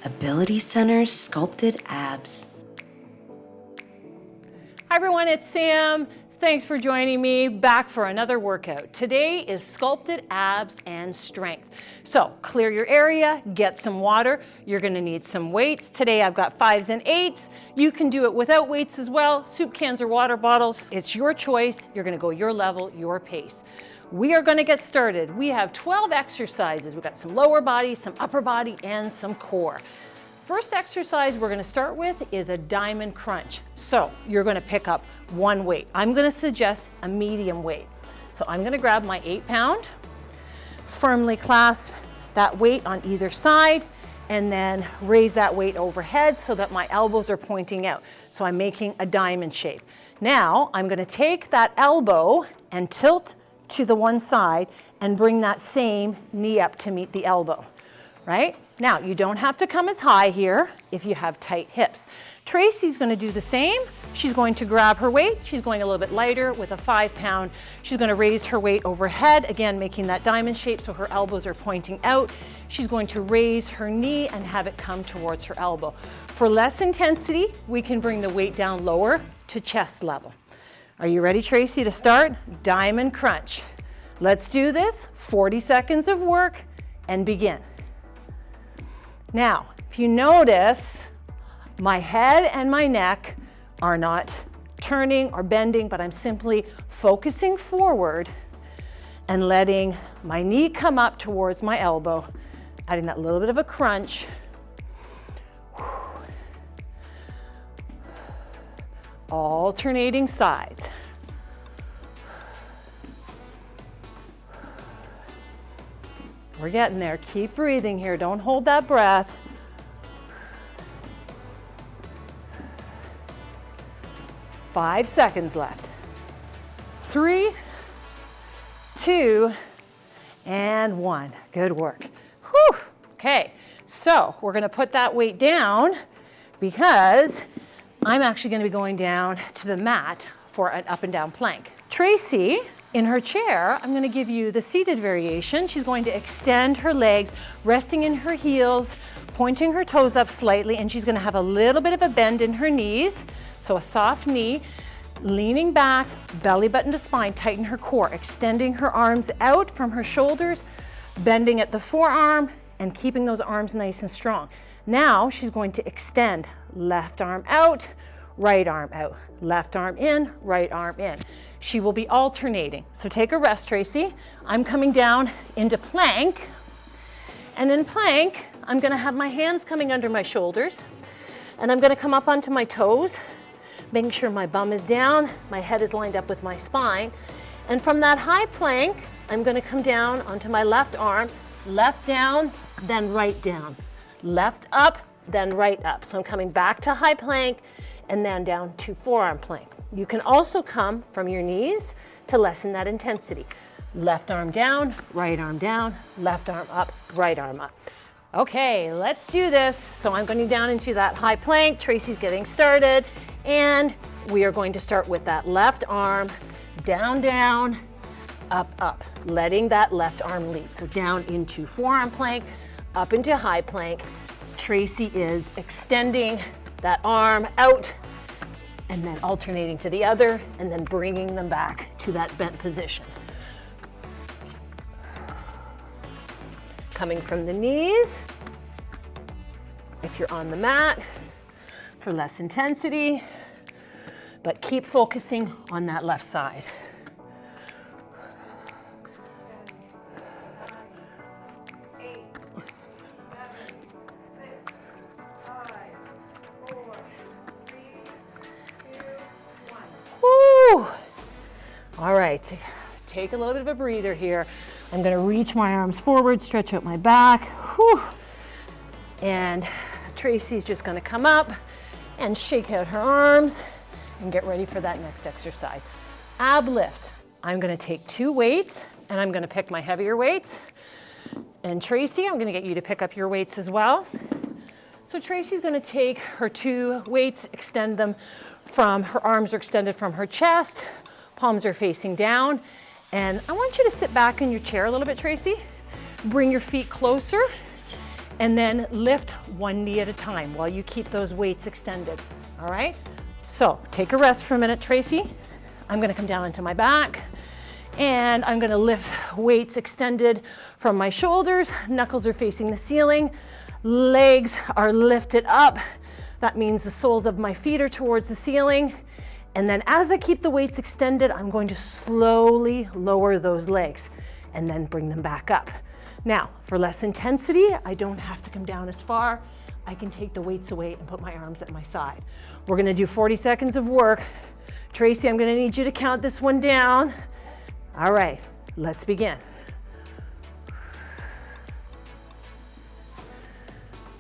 Ability Center's Sculpted Abs. Hi everyone, it's Sam. Thanks for joining me back for another workout. Today is sculpted abs and strength. So clear your area, get some water. You're gonna need some weights. Today I've got 5s and 8s. You can do it without weights as well. Soup cans or water bottles. It's your choice. You're gonna go your level, your pace. We are gonna get started. We have 12 exercises. We've got some lower body, some upper body, and some core. First exercise we're gonna start with is a diamond crunch. So you're gonna pick up one weight. I'm gonna suggest a medium weight. So I'm gonna grab my 8-pound, firmly clasp that weight on either side, and then raise that weight overhead so that my elbows are pointing out. So I'm making a diamond shape. Now I'm gonna take that elbow and tilt to the one side and bring that same knee up to meet the elbow, right? Now, you don't have to come as high here if you have tight hips. Tracy's gonna do the same. She's going to grab her weight. She's going a little bit lighter with a 5-pound. She's gonna raise her weight overhead, again, making that diamond shape so her elbows are pointing out. She's going to raise her knee and have it come towards her elbow. For less intensity, we can bring the weight down lower to chest level. Are you ready, Tracy, to start? Diamond crunch. Let's do this. 40 seconds of work and begin. Now, if you notice, my head and my neck are not turning or bending, but I'm simply focusing forward and letting my knee come up towards my elbow, adding that little bit of a crunch. Alternating sides. We're getting there. Keep breathing here. Don't hold that breath. Five seconds left. 3, 2, and 1. Good work. Whew. Okay, so we're gonna put that weight down because I'm actually gonna be going down to the mat for an up and down plank. Tracy, in her chair, I'm gonna give you the seated variation. She's going to extend her legs, resting in her heels, pointing her toes up slightly, and she's gonna have a little bit of a bend in her knees. So a soft knee, leaning back, belly button to spine, tighten her core, extending her arms out from her shoulders, bending at the forearm, and keeping those arms nice and strong. Now she's going to extend, left arm out, right arm out, left arm in, right arm in. She will be alternating. So take a rest, Tracy. I'm coming down into plank. And in plank, I'm gonna have my hands coming under my shoulders. And I'm gonna come up onto my toes, making sure my bum is down, my head is lined up with my spine. And from that high plank, I'm gonna come down onto my left arm, left down, then right down. Left up, then right up. So I'm coming back to high plank and then down to forearm plank. You can also come from your knees to lessen that intensity. Left arm down, left arm up, right arm up. Okay, let's do this. So I'm going down into that high plank. Tracy's getting started. And we are going to start with that left arm, down, down, up, up, letting that left arm lead. So down into forearm plank, up into high plank. Tracy is extending that arm out and then alternating to the other and then bringing them back to that bent position. Coming from the knees, if you're on the mat, for less intensity, but keep focusing on that left side. All right, take a little bit of a breather here. I'm gonna reach my arms forward, stretch out my back. Whew. And Tracy's just gonna come up and shake out her arms and get ready for that next exercise. Ab lift. I'm gonna take 2 weights and I'm gonna pick my heavier weights. And Tracy, I'm gonna get you to pick up your weights as well. So Tracy's gonna take her 2 weights, extend them from, her arms are extended from her chest, palms are facing down, and I want you to sit back in your chair a little bit, Tracy. Bring your feet closer and then lift one knee at a time while you keep those weights extended, all right? So take a rest for a minute, Tracy. I'm gonna come down into my back, and I'm gonna lift weights extended from my shoulders. Knuckles are facing the ceiling. Legs are lifted up. That means the soles of my feet are towards the ceiling. And then as I keep the weights extended, I'm going to slowly lower those legs and then bring them back up. Now, for less intensity, I don't have to come down as far. I can take the weights away and put my arms at my side. We're gonna do 40 seconds of work. Tracy, I'm gonna need you to count this one down. All right, let's begin.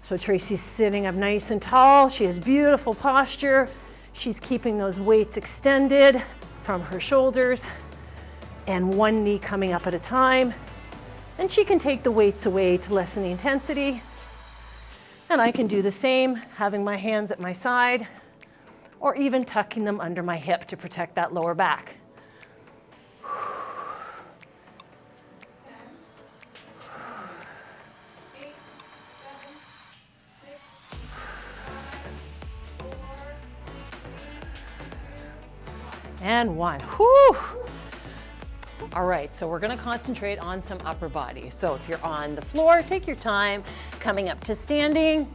So Tracy's sitting up nice and tall. She has beautiful posture. She's keeping those weights extended from her shoulders and one knee coming up at a time. And she can take the weights away to lessen the intensity. And I can do the same, having my hands at my side or even tucking them under my hip to protect that lower back. And one. Whew. All right, so we're gonna concentrate on some upper body. So if you're on the floor, take your time coming up to standing,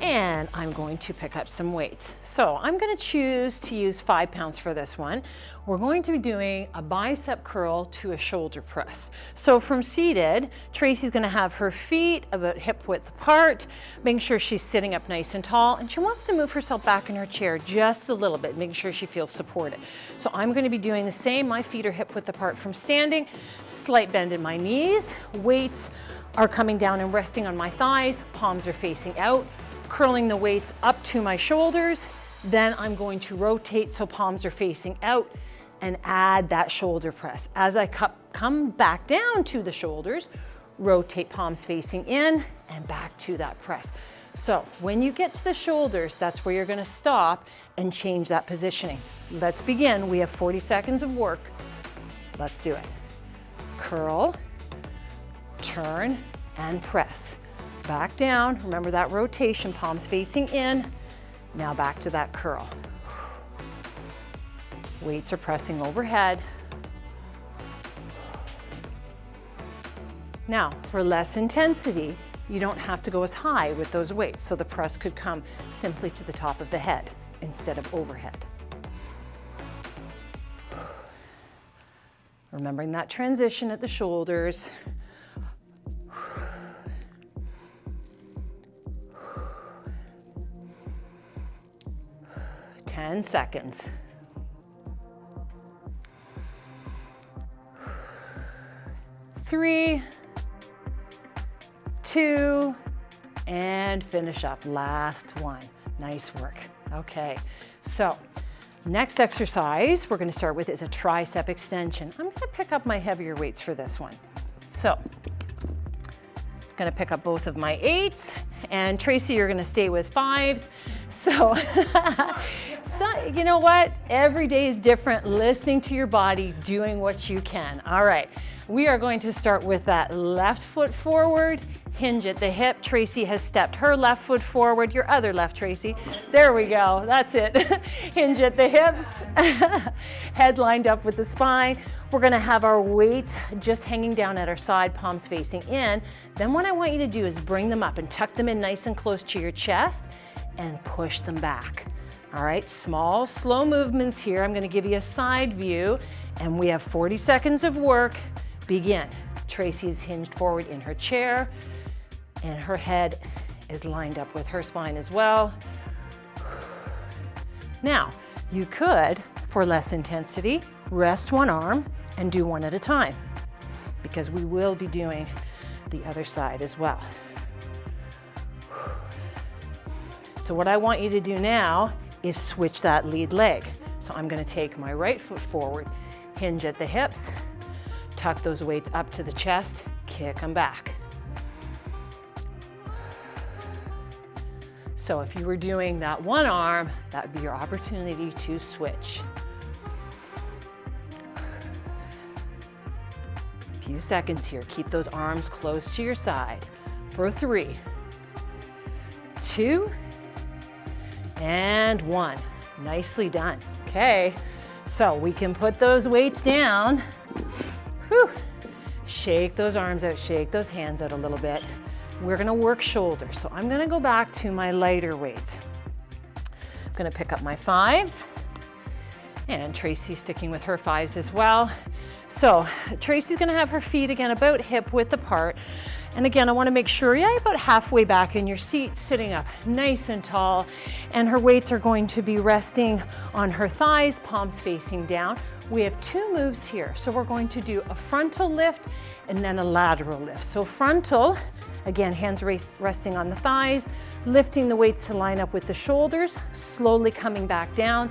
and I'm going to pick up some weights. So I'm gonna choose to use 5 pounds for this one. We're going to be doing a bicep curl to a shoulder press. So from seated, Tracy's gonna have her feet about hip width apart, making sure she's sitting up nice and tall, and she wants to move herself back in her chair just a little bit, making sure she feels supported. So I'm gonna be doing the same. My feet are hip width apart from standing, slight bend in my knees, weights are coming down and resting on my thighs, palms are facing out, curling the weights up to my shoulders. Then I'm going to rotate so palms are facing out and add that shoulder press. As I come back down to the shoulders, rotate palms facing in and back to that press. So when you get to the shoulders, that's where you're gonna stop and change that positioning. Let's begin. We have 40 seconds of work. Let's do it. Curl, turn, and press. Back down, remember that rotation, palms facing in. Now back to that curl. Weights are pressing overhead. Now, for less intensity, you don't have to go as high with those weights, so the press could come simply to the top of the head instead of overhead. Remembering that transition at the shoulders. 10 seconds. 3, 2, and finish up. Last one. Nice work. Okay, so next exercise we're going to start with is a tricep extension. I'm going to pick up my heavier weights for this one. So I'm going to pick up both of my 8s, and Tracy, you're going to stay with 5s. So, you know what? Every day is different. Listening to your body, doing what you can. All right, we are going to start with that left foot forward, hinge at the hip. Tracy has stepped her left foot forward. Your other left, Tracy. There we go. That's it. Hinge at the hips. Head lined up with the spine. We're going to have our weights just hanging down at our side, palms facing in. Then what I want you to do is bring them up and tuck them in nice and close to your chest and push them back. All right, small, slow movements here. I'm going to give you a side view, and we have 40 seconds of work. Begin. Tracy is hinged forward in her chair, and her head is lined up with her spine as well. Now, you could, for less intensity, rest one arm and do one at a time, because we will be doing the other side as well. So what I want you to do now is switch that lead leg. So I'm going to take my right foot forward, hinge at the hips, tuck those weights up to the chest, kick them back. So if you were doing that one arm, that would be your opportunity to switch. A few seconds here. Keep those arms close to your side for 3, 2, and 1. Nicely done. Okay, so we can put those weights down. Whew. Shake those arms out, shake those hands out a little bit. We're gonna work shoulders. So I'm gonna go back to my lighter weights. I'm gonna pick up my 5s, and Tracy's sticking with her 5s as well. So Tracy's gonna have her feet again about hip width apart. And again, I wanna make sure, yeah, about halfway back in your seat, sitting up nice and tall. And her weights are going to be resting on her thighs, palms facing down. We have 2 moves here. So we're going to do a frontal lift and then a lateral lift. So frontal, again, hands resting on the thighs, lifting the weights to line up with the shoulders, slowly coming back down.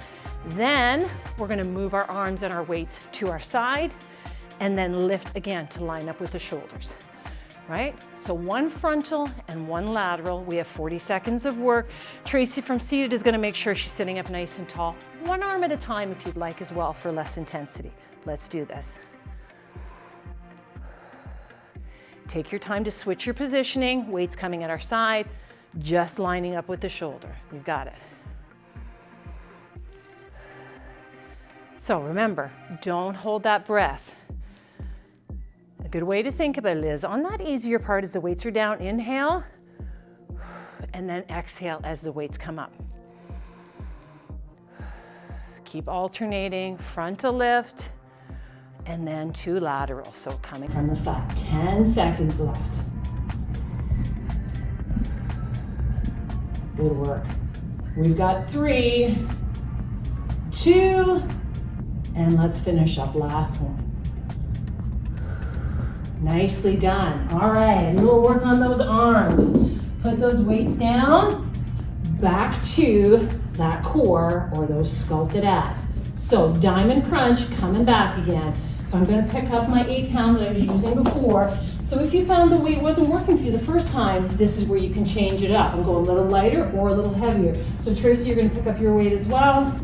Then we're gonna move our arms and our weights to our side and then lift again to line up with the shoulders, right? So 1 frontal and 1 lateral. We have 40 seconds of work. Tracy from seated is gonna make sure she's sitting up nice and tall. 1 arm at a time if you'd like as well for less intensity. Let's do this. Take your time to switch your positioning, weights coming at our side, just lining up with the shoulder. You've got it. So remember, don't hold that breath. A good way to think about it is on that easier part as the weights are down, inhale, and then exhale as the weights come up. Keep alternating, frontal lift, and then 2 lateral. So coming from the side, 10 seconds left. Good work. We've got 3, 2, and let's finish up last one. Nicely done. All right, a little work on those arms. Put those weights down, back to that core or those sculpted abs. So diamond crunch coming back again. So I'm gonna pick up my 8 pound that I was using before. So if you found the weight wasn't working for you the first time, this is where you can change it up and go a little lighter or a little heavier. So Tracy, you're gonna pick up your weight as well.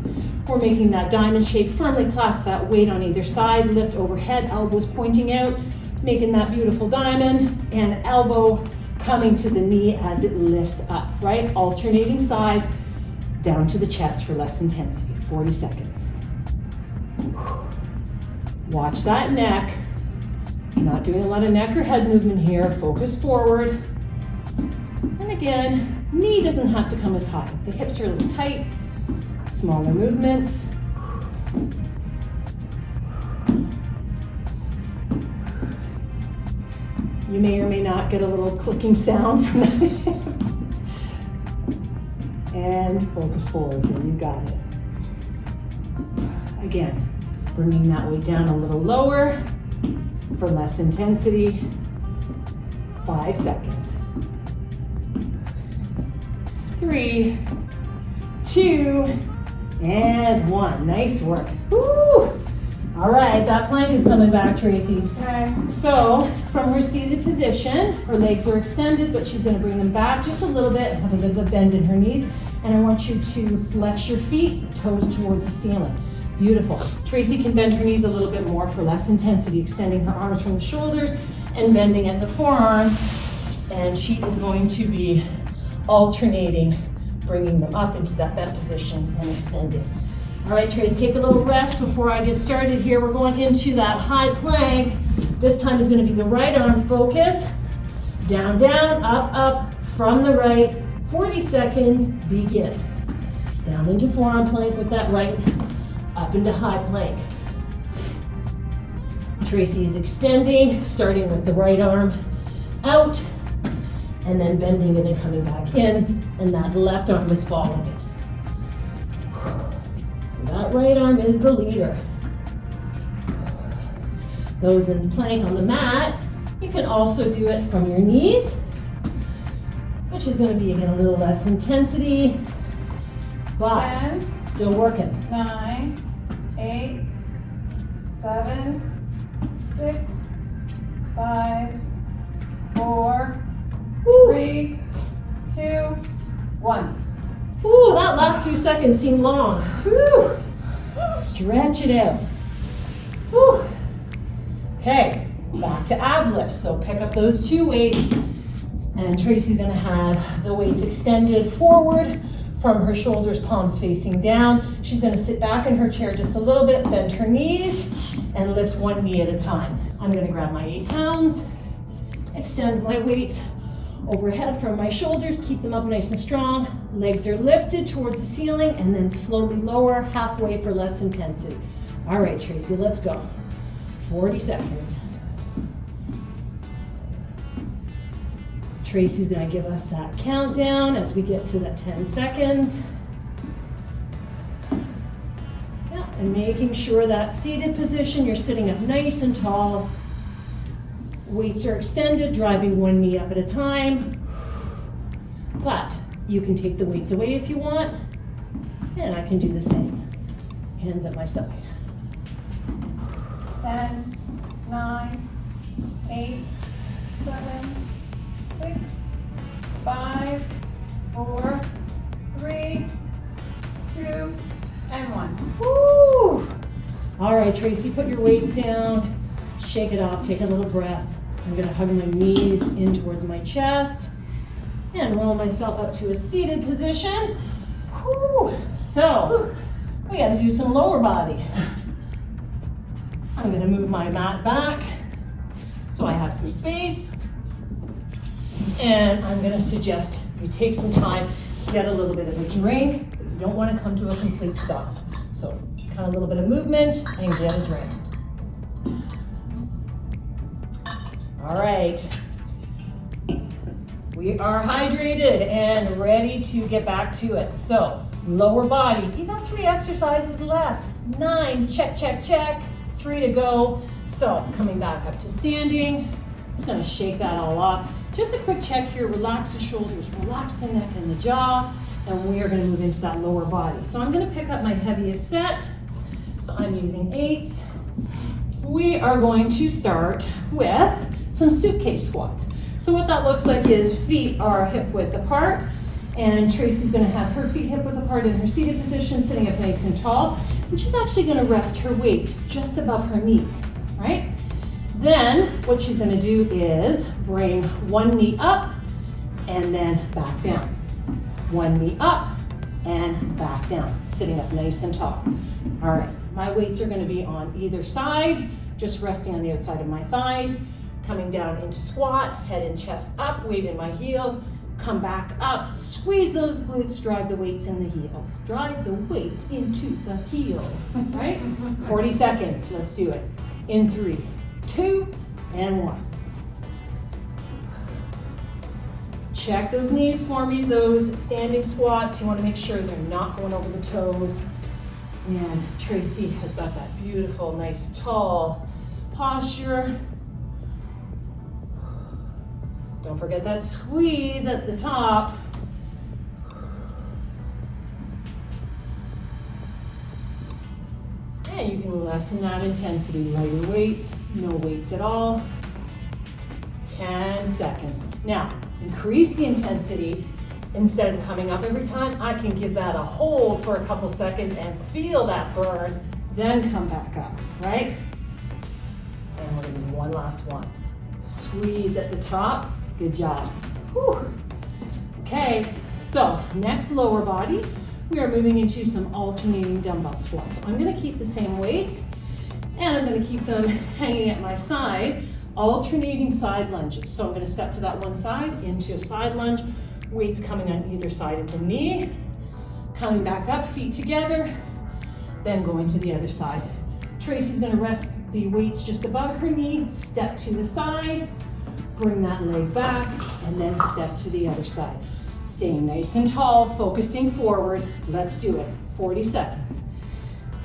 We're making that diamond shape, firmly clasp that weight on either side, lift overhead, elbows pointing out, making that beautiful diamond, and elbow coming to the knee as it lifts up, right? Alternating sides, down to the chest for less intensity, 40 seconds. Watch that neck. Not doing a lot of neck or head movement here, focus forward. And again, knee doesn't have to come as high. If the hips are a little tight, smaller movements. You may or may not get a little clicking sound from that. And focus forward here, you got it. Again, bringing that weight down a little lower for less intensity. 5 seconds. 3, 2, and 1. Nice work. Woo! All right, that plank is coming back, Tracy. Okay. So from her seated position, her legs are extended, but she's gonna bring them back just a little bit, have a bit of a bend in her knees. And I want you to flex your feet, toes towards the ceiling. Beautiful. Tracy can bend her knees a little bit more for less intensity, extending her arms from the shoulders and bending at the forearms. And she is going to be alternating, bringing them up into that bent position and extending. All right, Tracy, take a little rest before I get started here. We're going into that high plank. This time is going to be the right arm focus. Down, down, up, up, from the right. 40 seconds, begin. Down into forearm plank with that right, up into high plank. Tracy is extending, starting with the right arm out, and then bending it and coming back in, and that left arm is following it. So that right arm is the leader. Those in plank on the mat, you can also do it from your knees, which is going to be again a little less intensity, but 10, still working. 9, 8, 7, 6, 5, 4, 3, 2, 1. Ooh, that last few seconds seem long. Whew. Stretch it out. Whew. Okay, back to ab lifts. So pick up those 2 weights, And Tracy's gonna have the weights extended forward from her shoulders, palms facing down. She's gonna sit back in her chair just a little bit, bend her knees, and lift one knee at a time. I'm gonna grab my 8 pounds, extend my weights overhead from my shoulders, keep them up nice and strong. Legs are lifted towards the ceiling, and then slowly lower halfway for less intensity. All right, Tracy, let's go. 40 seconds. Tracy's gonna give us that countdown as we get to the 10 seconds. Yeah, and making sure that seated position, you're sitting up nice and tall. Weights are extended, driving one knee up at a time. But you can take the weights away if you want, and I can do the same. Hands at my side. 10, 9, 8, 7, 6, 5, 4, 3, 2, and 1. Woo! All right, Tracy, put your weights down. Shake it off, take a little breath. I'm gonna hug my knees in towards my chest and roll myself up to a seated position. Woo! So, we gotta do some lower body. I'm gonna move my mat back so I have some space. And I'm gonna suggest you take some time, get a little bit of a drink. You don't wanna come to a complete stop. So, kind of a little bit of movement and get a drink. All right, we are hydrated and ready to get back to it. So, lower body, you got 3 exercises left. 9, check, check, check, 3 to go. So, coming back up to standing, just gonna shake that all off. Just a quick check here, relax the shoulders, relax the neck and the jaw, and we are gonna move into that lower body. So I'm gonna pick up my heaviest set. So I'm using 8s. We are going to start with some suitcase squats. So what that looks like is feet are hip width apart, and Tracy's gonna have her feet hip width apart in her seated position, sitting up nice and tall, and she's actually gonna rest her weight just above her knees, right? Then what she's gonna do is bring one knee up and then back down. One knee up and back down, sitting up nice and tall. All right, my weights are gonna be on either side, just resting on the outside of my thighs, coming down into squat, head and chest up, weight in my heels, come back up, squeeze those glutes, drive the weights in the heels. Drive the weight into the heels, right? 40 seconds, let's do it. In 3, 2, and 1. Check those knees for me, those standing squats. You want to make sure they're not going over the toes. And Tracy has got that beautiful, nice, tall posture. Don't forget that squeeze at the top. And you can lessen that intensity. Lighter weights, no weights at all. 10 seconds. Now, increase the intensity. Instead of coming up every time, I can give that a hold for a couple seconds and feel that burn, then come back up, right? And we're gonna do one last one. Squeeze at the top. Good job. Whew. Okay, so next lower body, we are moving into some alternating dumbbell squats. So I'm gonna keep the same weights, and I'm gonna keep them hanging at my side, alternating side lunges. So I'm gonna step to that one side, into a side lunge, weights coming on either side of the knee, coming back up, feet together, then going to the other side. Tracy's gonna rest the weights just above her knee, step to the side, bring that leg back, and then step to the other side. Staying nice and tall, focusing forward. Let's do it. 40 seconds.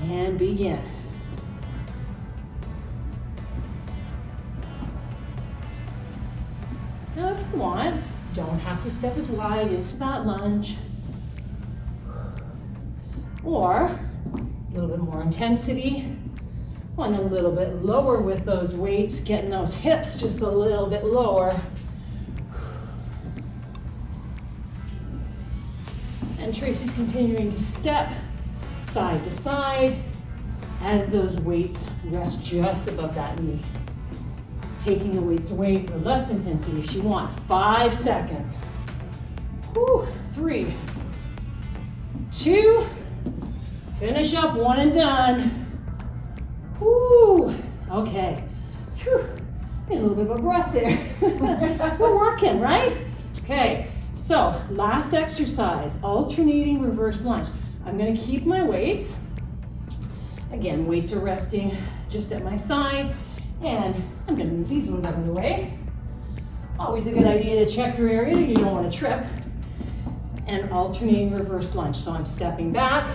And begin. Now if you want, don't have to step as wide into that lunge. Or a little bit more intensity. One a little bit lower with those weights, getting those hips just a little bit lower. And Tracy's continuing to step side to side as those weights rest just above that knee. taking the weights away for less intensity if she wants. 5 seconds. Whew. 3, 2, finish up, 1 and done. Woo. Okay. Whew. A little bit of a breath there. We're working, right? Okay, so last exercise, alternating reverse lunge. I'm gonna keep my weights. Again, weights are resting just at my side, and I'm gonna move these ones out of the way. Always a good idea to check your area, you don't wanna trip. And alternating reverse lunge. So I'm stepping back,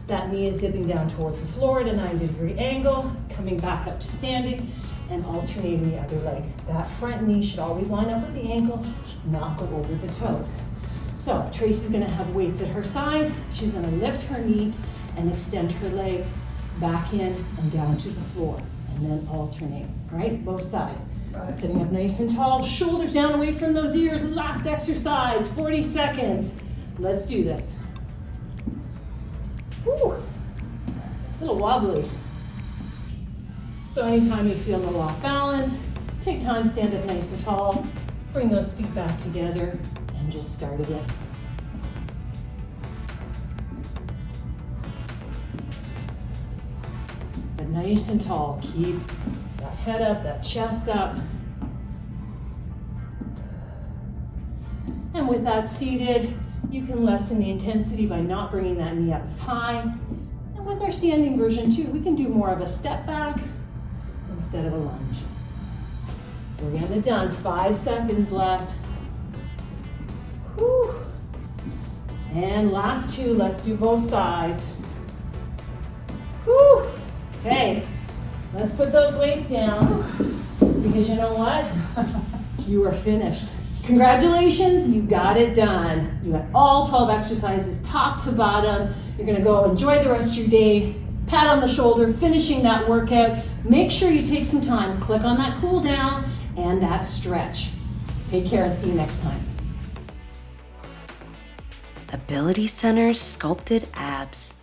that knee is dipping down towards the floor at a 90-degree angle, coming back up to standing, and alternating the other leg. That front knee should always line up with the ankle, not go over the toes. So Tracy's gonna have weights at her side. She's gonna lift her knee and extend her leg back in and down to the floor, and then alternate, right? Both sides. Sitting up nice and tall, shoulders down away from those ears. Last exercise, 40 seconds. Let's do this. Woo. A little wobbly. So anytime you feel a little off balance, take time, stand up nice and tall, bring those feet back together, and just start again. But nice and tall, keep that head up, that chest up. And with that seated, you can lessen the intensity by not bringing that knee up as high. And with our standing version too, we can do more of a step back instead of a lunge. We're getting it done, 5 seconds left. Whew. And last 2, let's do both sides. Whew. Okay, let's put those weights down, because you know what? You are finished. Congratulations, you got it done. You got all 12 exercises, top to bottom. You're gonna go enjoy the rest of your day, pat on the shoulder, finishing that workout. Make sure you take some time, click on that cool down and that stretch. Take care and see you next time. Ability Center's Sculpted Abs.